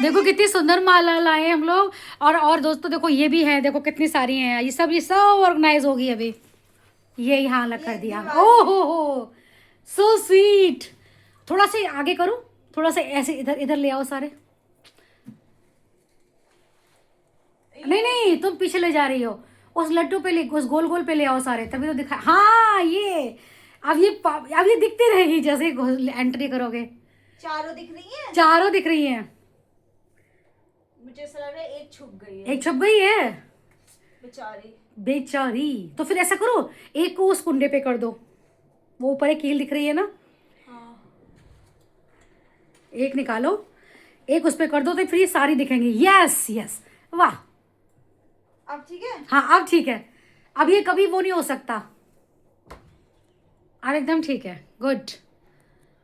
देखो कितनी सुंदर माला लाए हम लोग। और दोस्तों देखो ये भी है, देखो कितनी सारी हैं, ये सब ऑर्गेनाइज होगी अभी। ये यहाँ अलग कर दिया। ओ हो, सो स्वीट। थोड़ा सा आगे करो, थोड़ा सा ऐसे इधर इधर ले आओ सारे। नहीं नहीं, तुम पीछे ले जा रही हो। उस लड्डू पे ले, उस गोल गोल पे ले आओ सारे, तभी तो दिखा। हाँ ये अब ये दिखती रहेगी जैसे एंट्री करोगे। चारों दिख रही हैं? चारों दिख रही हैं। मुझे ऐसा लग रहा है एक छुप गई है। एक छुप गई है बेचारी। बेचारी। तो फिर ऐसा करो, एक को उस कुंडे पे कर दो, वो ऊपर एक कील दिख रही है ना। हाँ। एक निकालो, एक उस पे कर दो, तो फिर ये सारी दिखेंगी। यस यस, वाह। अब ठीक है? हाँ अब ठीक है। अब ये कभी वो नहीं हो सकता। अब एकदम ठीक है, गुड।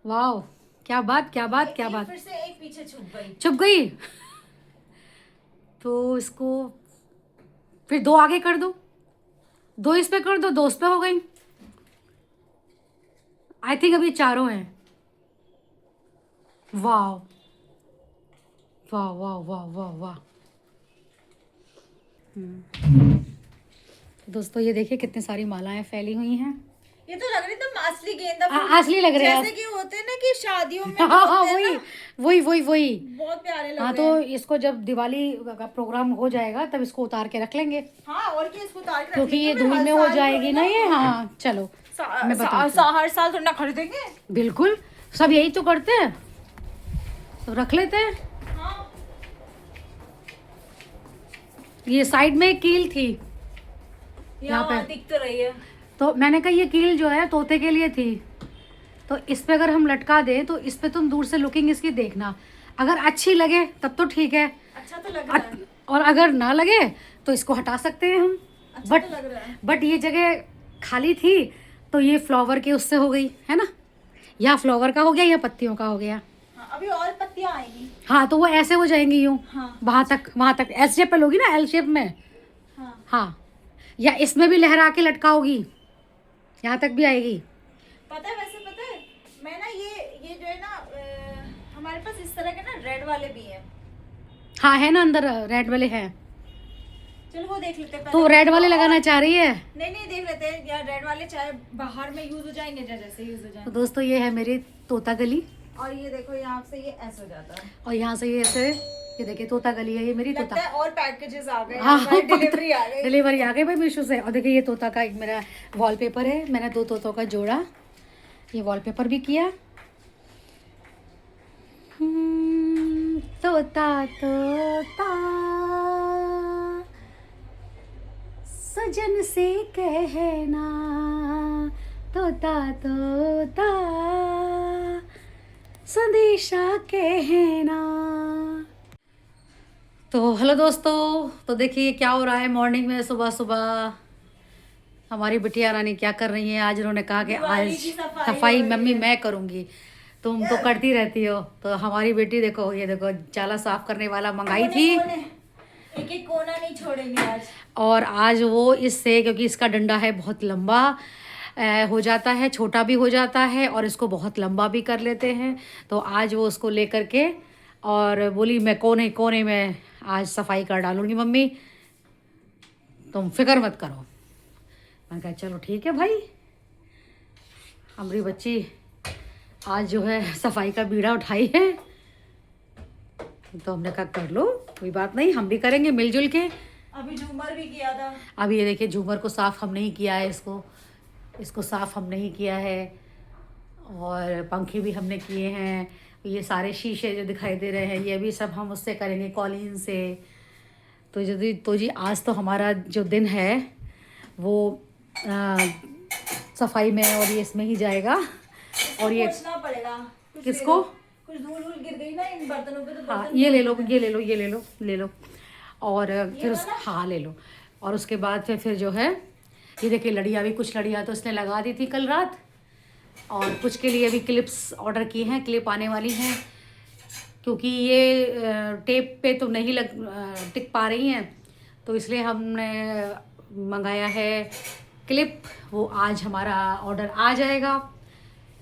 वाह, क्या बात क्या बात क्या बात। फिर से एक पीछे छुप गई। तो इसको फिर दो आगे कर दो, दो इस पे कर दो, दो उस पे हो गई। आई थिंक अभी चारों हैं। वाह वाह वाह वाह वाह वाह। दोस्तों ये देखिए कितनी सारी मालाएं फैली हुई हैं। ये तो लग रही तुम असली गेंदा फूल। असली लग रहे हैं जैसे कि होते हैं ना कि शादियों में हाँ हाँ, होते हैं वही ना, वही वही वही। बहुत प्यारे लग हाँ रहे तो हैं। इसको जब दिवाली का प्रोग्राम हो जाएगा तब इसको उतार के रख लेंगे, हाँ और क्या, इसको उतार के रख क्योंकि लेंगे, ये फिर धूल हर में हो साल जाएगी थोड़ी ना ये। हाँ चलो मैं बताती हूँ। हर साल थोड़ी ना खरीदेंगे। बिल्कुल, सब यही तो करते हैं, तो रख लेते हैं। हाँ। ये साइड में एक कील थी यहाँ यहाँ पे, दिख तो रही है। तो मैंने कहा ये कील जो है तोते के लिए थी, तो इस पे अगर हम लटका दें तो इस पे तुम दूर से लुकिंग इसकी देखना, अगर अच्छी लगे तब तो ठीक है, अच्छा तो लग रहा है। और अगर ना लगे तो इसको हटा सकते हैं हम। अच्छा तो लग रहा है। बट ये जगह खाली थी, तो ये फ्लावर के उससे हो गई है ना, या फ्लावर का हो गया या पत्तियों का हो गया। हाँ, अभी और पत्तियां आएंगी। हाँ तो वो ऐसे हो जाएंगी यूं। हाँ। वहां तक एल शेप पे लोगी ना, एल शेप में। हाँ। हाँ, या इसमें भी लहरा के लटकाओगी, यहाँ तक भी आएगी। पता है, वैसे पता है, मैं ना ये जो है ना हमारे पास इस तरह के ना रेड वाले भी हैं। हाँ है ना, अंदर रेड वाले हैं। चलो वो देख लेते हैं तो रेड वाले लगाना चाह रही है। नहीं देख लेते हैं यार, रेड वाले चाहे बाहर में यूज हो जाएंगे या जैसे यूज हो तो जाए। दोस्तों ये है मेरी तोता गली, और ये देखो यहाँ से ये ऐसे हो जाता है, और यहाँ से ये ऐसे, ये देखिए तोता गली है ये मेरी लगता तोता। है और पैकेजेस आ गए, हाँ डिलीवरी आ गई। डिलीवरी आ गई भाई मीशो से। और देखिए ये तोता का एक मेरा वॉलपेपर है, मैंने दो तोतों का जोड़ा, ये वॉलपेपर भी किया। तोता तोता सजन से कहना, तोता तोता संदेशा कहना। तो हेलो दोस्तों, तो देखिए क्या हो रहा है मॉर्निंग में, सुबह सुबह हमारी बिटिया रानी क्या कर रही है। आज उन्होंने कहा कि आज सफाई मम्मी मैं करूँगी, तुम तो करती रहती हो। तो हमारी बेटी देखो, ये देखो जाला साफ करने वाला मंगाई थी, एक एक कोना नहीं छोड़ेंगे आज। और आज वो इससे, क्योंकि इसका डंडा है बहुत लंबा हो जाता है, छोटा भी हो जाता है और इसको बहुत लंबा भी कर लेते हैं, तो आज वो उसको लेकर के और बोली मैं कोने कोने में आज सफाई कर डालूंगी मम्मी, तुम फिक्र मत करो। मैंने कहा चलो ठीक है भाई, हमारी बच्ची आज जो है सफाई का बीड़ा उठाई है, तो हमने कहा कर लो, कोई बात नहीं, हम भी करेंगे मिलजुल के। अभी झूमर भी किया था। अभी ये देखिए झूमर को साफ़ हम नहीं किया है, इसको साफ़ हम नहीं किया है, और पंखे भी हमने किए हैं। ये सारे शीशे जो दिखाई दे रहे हैं ये भी सब हम उससे करेंगे, कॉलिन से। तो जी आज तो हमारा जो दिन है वो सफाई में और ये इसमें ही जाएगा। और ये पोंछना पड़ेगा। किसको? कुछ धूल धूल गिर गई ना इन बर्तनों पे, तो हाँ बर्तन ये ले लो, ये ले लो, ये ले लो, ले लो, और फिर उस हाँ ले लो। और उसके बाद फिर जो है ये देखिए लड़ियाँ भी, कुछ लड़ियाँ तो इसने लगा दी थी कल रात, और कुछ के लिए भी क्लिप्स ऑर्डर की हैं, क्लिप आने वाली हैं, क्योंकि ये टेप पे तो नहीं टिक पा रही हैं, तो इसलिए हमने मंगाया है क्लिप। वो आज हमारा ऑर्डर आ जाएगा।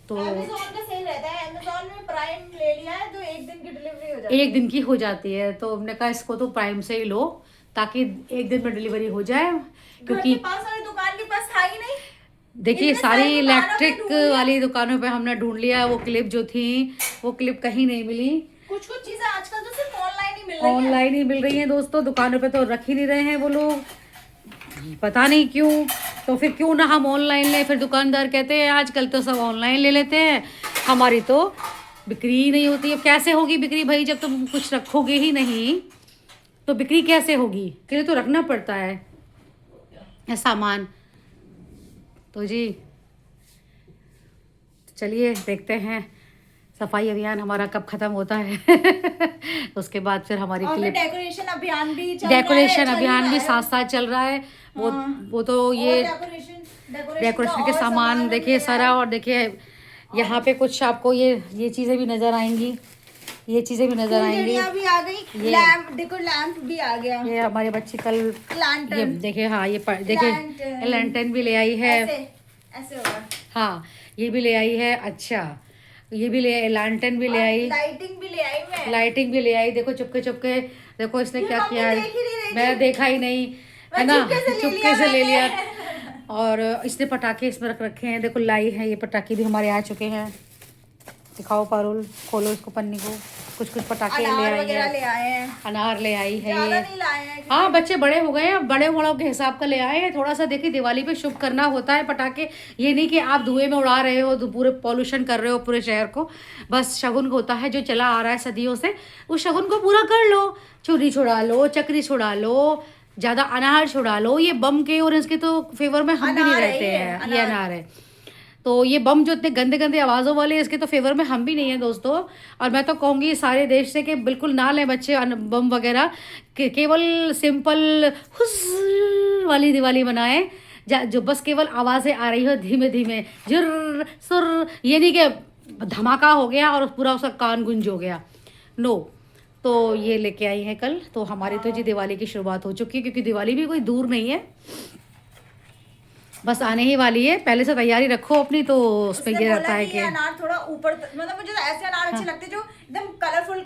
तो Amazon का सेल सही रहता है। अमेजोन में प्राइम ले लिया है तो एक दिन की डिलीवरी हो जाती है। एक दिन की हो जाती है, तो हमने कहा इसको तो प्राइम से ही लो ताकि एक दिन में डिलीवरी हो जाए। घर क्योंकि के पास वाली दुकान के पास था ही नहीं। देखिए इतने सारी सारी दुकानों पे इलेक्ट्रिक ढूंढ लिया। वाली दुकानों पे हमने ढूंढ लिया, वो क्लिप जो थी वो क्लिप कहीं नहीं मिली। कुछ कुछ चीजें आजकल तो सिर्फ ऑनलाइन ही मिल रही है। ऑनलाइन ही मिल रही हैं दोस्तों, दुकानों पे तो रख ही नहीं रहे हैं वो लोग, पता नहीं क्यों। तो फिर क्यों ना हम ऑनलाइन लें, फिर दुकानदार कहते हैं आजकल तो सब ऑनलाइन ले लेते हैं, हमारी तो बिक्री ही नहीं होती। अब कैसे होगी बिक्री भाई, जब तुम कुछ रखोगे ही नहीं तो बिक्री कैसे होगी? के लिए तो रखना पड़ता है ये सामान। तो जी चलिए देखते हैं सफाई अभियान हमारा कब खत्म होता है उसके बाद फिर हमारी और क्लिप डेकोरेशन अभियान भी चल रहा है, डेकोरेशन चल अभियान रहा भी है। साथ साथ चल रहा है। वो तो और ये डेकोरेशन डेकोरेशन का के और सामान हमने देखिए लाया सारा, है। और देखिए यहाँ पे कुछ आपको ये चीज़ें भी नज़र आएंगी, ये चीज़ें भी नज़र आएंगी। फुलझड़ियाँ भी आ गई, ये- लैंप देखो, लैंप भी आ गया, ये हमारे बच्चे कल ये लैंटर्न देखिए, हाँ ये देखिए लैंटर्न। लैंटर्न भी ले आई है। ऐसे ऐसे होगा। हाँ ये भी ले आई है। अच्छा ये भी ले लैंटर्न भी ले आई, लाइटिंग भी ले आई मैं। लाइटिंग भी ले आई। देखो चुपके चुपके देखो इसने ये क्या मम्मी किया है, देख ही नहीं रही मैं थी। देखा ही नहीं है मैं ना, चुपके से ले चुपके से ले लिया। मैंने। और इसने पटाखे इसमें रख रखे हैं, देखो लाई है, ये पटाखे भी हमारे आ चुके हैं। दिखाओ पारुल, खोलो इसको पन्नी को। कुछ कुछ पटाखे ले अनार आई वगैरह है, ले आए हैं, अनार ले आई है ज्यादा ये। नहीं लाए हैं। हाँ बच्चे बड़े हो गए हैं, बड़े बड़ों के हिसाब का ले आए हैं। थोड़ा सा देखिए दिवाली पे शुभ करना होता है पटाखे, ये नहीं कि आप धुएं में उड़ा रहे हो तो पूरे पॉल्यूशन कर रहे हो पूरे शहर को। बस शगुन होता है जो चला आ रहा है सदियों से, उस शगुन को पूरा कर लो। चूरी छुड़ा लो, चक्री छुड़ा लो, ज़्यादा अनार छुड़ा लो। ये बम के और इसके तो फेवर में हम भी नहीं अनार है रहते ये, हैं, ये अनार। अनार है। तो ये बम जो इतने गंदे गंदे आवाज़ों वाले, इसके तो फेवर में हम भी नहीं हैं दोस्तों। और मैं तो कहूँगी सारे देश से कि बिल्कुल ना लें बच्चे बम वगैरह, केवल सिंपल हुस्स वाली दिवाली बनाएं, जो बस केवल आवाज़ें आ रही हो धीमे धीमे, जुर सुर, ये नहीं कि धमाका हो गया और पूरा उसका कान गुंज हो गया। नो, तो ये लेके आई है कल। तो हमारी तो जी दिवाली की शुरुआत हो चुकी है, क्योंकि दिवाली भी कोई दूर नहीं है, बस आने ही वाली है। पहले से तैयारी रखो अपनी, तो उसमें ये रहता है कि ये अनार थोड़ा ऊपर, मतलब मुझे तो ऐसे अनार अच्छे लगते हैं जो एकदम कलरफुल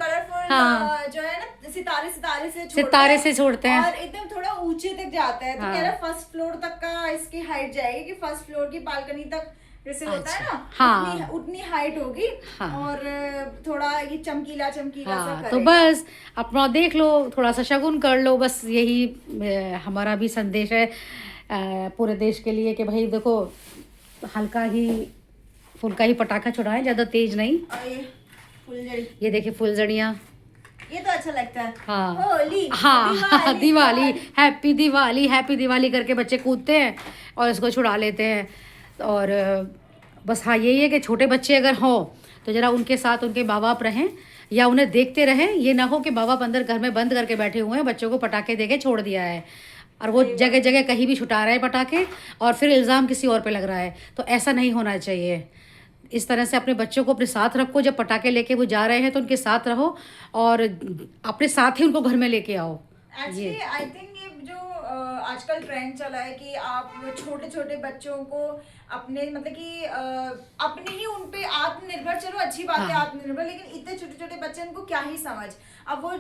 हाँ। जो है ना, सितारे सितारे से सितारे से छोड़ते हैं और एकदम थोड़ा ऊंचे तक जाता है। तो हाँ। कह रहा फर्स्ट फ्लोर तक का इसकी हाइट जाएगी, कि फर्स्ट फ्लोर की बालकनी तक जैसे होता है ना, हाँ। उतनी हाइट होगी। हाँ। और थोड़ा ये चमकीला चमकीला सा हाँ, तो करेगा। बस अपना देख लो, थोड़ा सा शगुन कर लो, बस यही हमारा भी संदेश है पूरे देश के लिए कि भाई देखो हल्का ही फुल्का ही पटाखा छुड़ाएं, ज़्यादा तेज नहीं। और ये फुलझड़ी, ये देखिए फुलझड़ियाँ, ये तो अच्छा लगता है। हाँ होली, हाँ दिवाली, हैप्पी दिवाली, हैप्पी दिवाली करके बच्चे कूदते हैं और इसको छुड़ा लेते हैं। और बस हाँ यही है कि छोटे बच्चे अगर हों तो ज़रा उनके साथ उनके माँ बाप रहें या उन्हें देखते रहें। ये ना हो कि माँ बाप अंदर घर में बंद करके बैठे हुए हैं, बच्चों को पटाखे दे के छोड़ दिया है और वो जगह जगह कहीं भी छुटा रहे हैं पटाखे और फिर इल्ज़ाम किसी और पे लग रहा है। तो ऐसा नहीं होना चाहिए। इस तरह से अपने बच्चों को अपने साथ रखो, जब पटाखे लेके वो जा रहे हैं तो उनके साथ रहो और अपने साथ ही उनको घर में लेके आओ। एक्चुअली आई थिंक ये जो आजकल ट्रेंड चला है कि आप छोटे छोटे बच्चों को अपने मतलब कि अपने ही उन पे आत्मनिर्भर, चलो अच्छी बात है हाँ। आत्मनिर्भर, लेकिन इतने छोटे छोटे बच्चे उनको क्या ही समझ। अब वो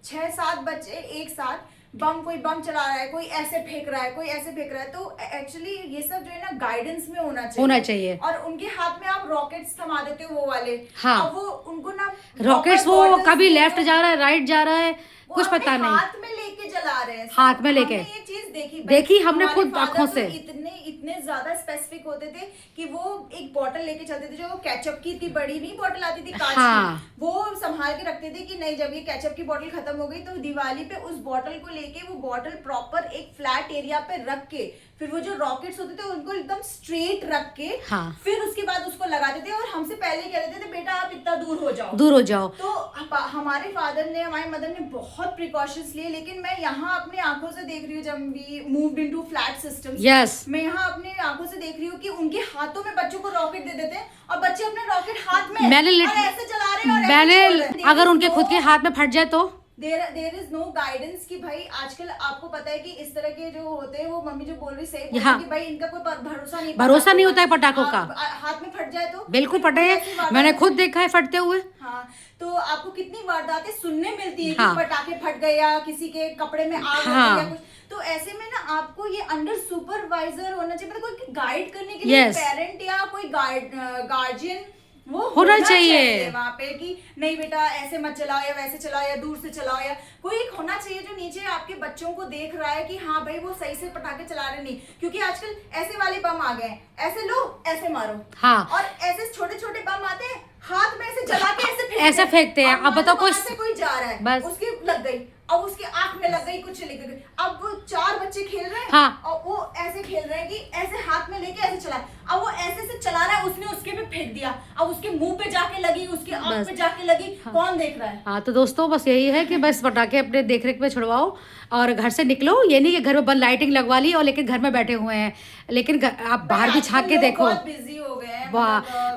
6-7 बच्चे एक साथ कोई बम चला रहा है, कोई ऐसे फेंक रहा है, कोई ऐसे फेंक रहा है। तो एक्चुअली ये सब जो है ना गाइडेंस में होना चाहिए। और उनके हाथ में आप रॉकेट्स थमा देते हो वो वाले। हाँ। अब वो उनको ना रॉकेट्स वो कभी लेफ्ट जा रहा है, राइट जा रहा है, कुछ पता नहीं, हाथ में लेके जला रहे हैं, हाथ में लेके। हमने ये चीज देखी हमने हमारे खुद father आंखों तो से। इतने ज्यादा स्पेसिफिक होते थे कि वो एक बोतल लेके चलते थे, जो केचप की इतनी बड़ी नहीं बोतल आती थी कांच हाँ। की, वो संभाल के रखते थे कि नहीं जब ये केचप की बोतल खत्म हो गई तो दिवाली पे उस बोतल को लेके वो बोतल प्रॉपर एक फ्लैट एरिया पे रख के, फिर वो जो रॉकेट्स होते थे उनको एकदम स्ट्रेट रख के, हाँ। फिर उसके बाद उसको लगाते थे और हमसे पहले कह देते थे बेटा आप इतना दूर हो जाओ, दूर हो जाओ। तो हमारे फादर ने, हमारी मदर ने बहुत प्रिकॉशंस लिए। लेकिन मैं यहाँ अपनी आंखों से देख रही हूँ, जब we moved into flat systems, yes, मैं यहाँ अपने आंखों से देख रही हूँ कि उनके हाथों में बच्चों को रॉकेट दे देते हैं और बच्चे अपने रॉकेट हाथ में मैंने और ऐसे चला रहे हैं और ऐसे मैंने छोड़ रहे हैं। अगर उनके खुद के हाथ में फट जाए तो देयर इज नो गाइडेंस कि भाई आजकल आपको पता है कि इस तरह के जो होते हैं, वो मम्मी जो बोल रही सही बोल रही हाँ। कि भाई इनका कोई भरोसा भरोसा नहीं होता है पटाखों का। हाथ में फट जाए तो बिल्कुल फटे हैं, मैंने खुद देखा है फटते हुए। हाँ, तो आपको कितनी वारदातें सुनने मिलती है हाँ। कि पटाखे फट गए या किसी के कपड़े में आग लग हाँ। गई या कुछ। तो ऐसे में ना आपको ये अंडर सुपरवाइजर होना चाहिए, मतलब कोई गाइड करने के लिए Yes. पेरेंट या कोई गार्जियन वो होना चाहिए वहाँ पे कि नहीं बेटा ऐसे मत चलाओ या वैसे चलाओ या दूर से चलाओ, या कोई एक होना चाहिए जो नीचे आपके बच्चों को देख रहा है कि हाँ भाई वो सही से पटाखे चला रहे नहीं। क्योंकि आजकल ऐसे वाले बम आ गए हैं, ऐसे लो ऐसे मारो। हाँ। और ऐसे छोटे छोटे बम आते हैं, हाथ में ऐसे जला के ऐसे फेंकते हैं। अब बताओ कोई जा रहा है बस उसकी लग गई, अब उसकी आंख में लग गई, कुछ लग गई। अब वो 4 बच्चे खेल रहे हैं। हाँ। और वो ऐसे खेल रहे हैं कि ऐसे हाथ में लेके ऐसे चला, अब वो ऐसे से चला रहा है, उसने उसके पे फेंक दिया, अब उसके मुंह पे जाके लगी, उसके आंख पे जाके लगी। हाँ। कौन देख रहा है? हाँ, तो दोस्तों बस यही है कि बस पटाखे अपने देख रेख में छुड़वाओ और घर से निकलो। ये नहीं कि घर में बंद लाइटिंग लगवा ली और लेकिन घर में बैठे हुए हैं, लेकिन आप बाहर भी झांक के देखो। बहुत बिजी हो गए हैं।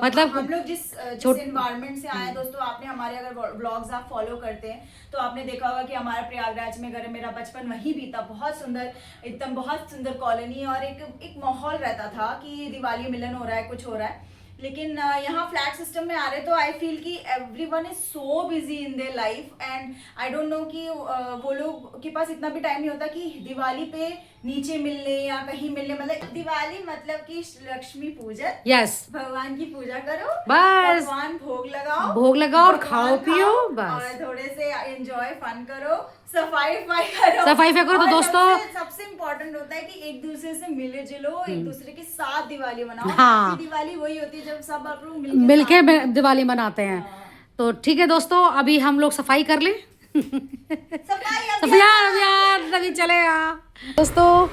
मतलब हम लोग जिस एनवायरनमेंट से आए दोस्तों, आपने हमारे अगर व्लॉग्स आप फॉलो करते हैं तो आपने देखा होगा कि हमारा प्रयागराज में घर है, मेरा बचपन वहीं बीता। बहुत सुंदर, एकदम बहुत सुंदर कॉलोनी, और एक माहौल रहता था कि दिवाली मिलन हो रहा है, कुछ हो रहा है। लेकिन यहाँ फ्लैट सिस्टम में आ रहे तो आई फील कि everyone is so busy in their life, and I don't know कि वो लोग के पास इतना भी टाइम नहीं होता कि दिवाली पे नीचे मिलने या कहीं मिलने। मतलब दिवाली मतलब कि लक्ष्मी पूजा, यस, भगवान की पूजा करो, बस भगवान भोग लगाओ और खाओ पियो, बस और थोड़े से एंजॉय फन करो, सफाई करो। तो दोस्तों सबसे इम्पोर्टेंट होता है कि एक दूसरे से मिले जुलो, एक दूसरे के साथ दिवाली मनाओ। हाँ। दिवाली वही होती है जब सब आप लोग मिलके दिवाली मनाते हैं। तो ठीक है दोस्तों, अभी हम लोग सफाई कर लें। सफाई अभियान अभी चलेगा दोस्तों।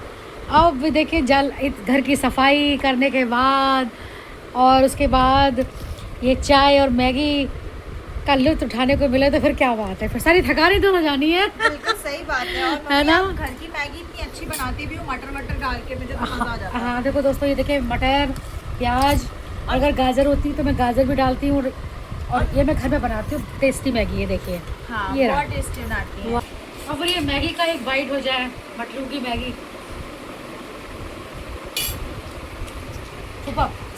अब देखिए घर की सफाई करने के बाद और उसके बाद ये चाय और मैगी का लुत्फ उठाने को मिले तो फिर क्या बात है, फिर सारी थकानी तो हो जानी है। बिल्कुल सही बात है। और है ना, घर की मैगी इतनी अच्छी बनाती भी हूँ, मटर डाल के, मुझे तो मजा आ जाता है। हाँ देखो दोस्तों, ये देखिए मटर, प्याज, अगर गाजर होती तो मैं गाजर भी डालती हूँ, और ये मैं घर में बनाती हूँ टेस्टी मैगी। ये देखिए, हाँ, ये बहुत टेस्टी बनाती है। अब ये मैगी का एक बाइट हो जाए, मटरू की मैगी,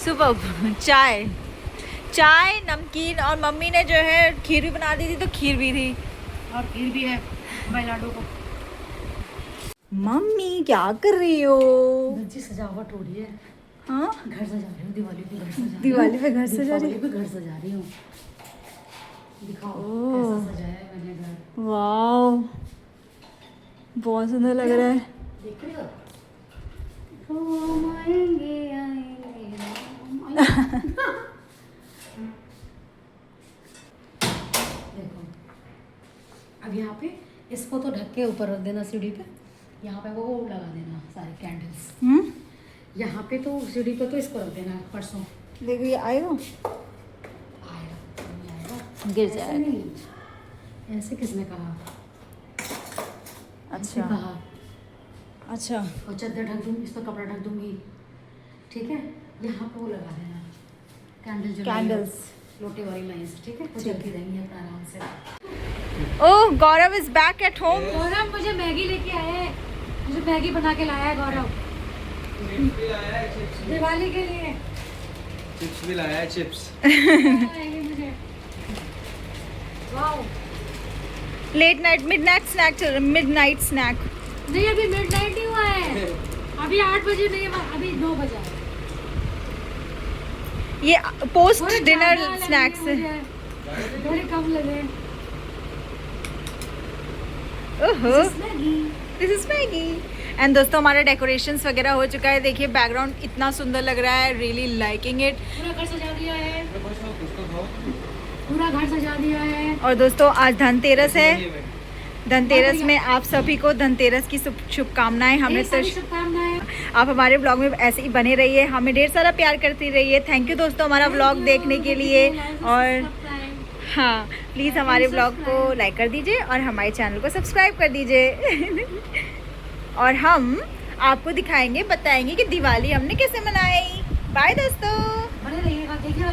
सुबह चाय नमकीन, और मम्मी ने जो है खीर भी बना दी थी, तो खीर भी थी और खीर भी है मैं लाडू को। मम्मी क्या कर रही हो? जी सजावट हो रही है। हाँ, घर सजा रही हूँ, दिवाली पे घर सजा रही हूँ। दिवाली पे घर सजा रही हूँ, घर सजा रही हूँ। दिखाओ कैसा सजाया है मैंने घर। वाओ, बहुत सुंदर लग रहा है। देख रहे हो? आएंगे देखो, अब यहाँ पे इसको तो ढक के ऊपर रख देना सीढ़ी पे, यहाँ पे वो लगा देना सारे कैंडल्स। यहाँ पे तो सीढ़ी पे तो इसको रख देना परसों। देखो ये आएगा, गिर जाएगा। ऐसे किसने कहा? अच्छा कहा। अच्छा, और चादर ढक दूंगी, इस पर कपड़ा ढक दूंगी, ठीक है। यहाँ पे वो लगा देना कैंडल्स, लोटे वाली लाइंस, ठीक है, वो जलती रहेंगी अपना आराम से। ओह, गौरव इज बैक एट होम। गौरव मुझे मैगी लेके आया है, मुझे मैगी बना के लाया है गौरव दिवाली के लिए। चिप्स भी लाया है, चिप्स। मुझे वाओ, मिडनाइट स्नैक। नहीं अभी मिडनाइट नहीं हुआ है, अभी 8 बजे नहीं, अभी 9 बजा है। ये पोस्ट डिनर स्नैक्स है। थोड़े कम लगे। ओहो, दिस इज मैगी। एंड दोस्तों हमारा डेकोरेशंस वगैरह हो चुका है। देखिए बैकग्राउंड इतना सुंदर लग रहा है, रियली लाइकिंग इट। पूरा घर सजा दिया है, पूरा घर सजा दिया है। और दोस्तों आज धनतेरस है, धनतेरस में आप सभी को धनतेरस की शुभकामनाएं। हमें तो आप हमारे ब्लॉग में ऐसे ही बने रहिए, हमें ढेर सारा प्यार करती रहिए। थैंक यू दोस्तों हमारा ब्लॉग देखने के लिए। और हाँ, प्लीज़ हमारे ब्लॉग को लाइक कर दीजिए और हमारे चैनल को सब्सक्राइब कर दीजिए। और हम आपको दिखाएंगे, बताएंगे कि दिवाली हमने कैसे मनाई। बाय दोस्तों। बने रहिएगा, देखिए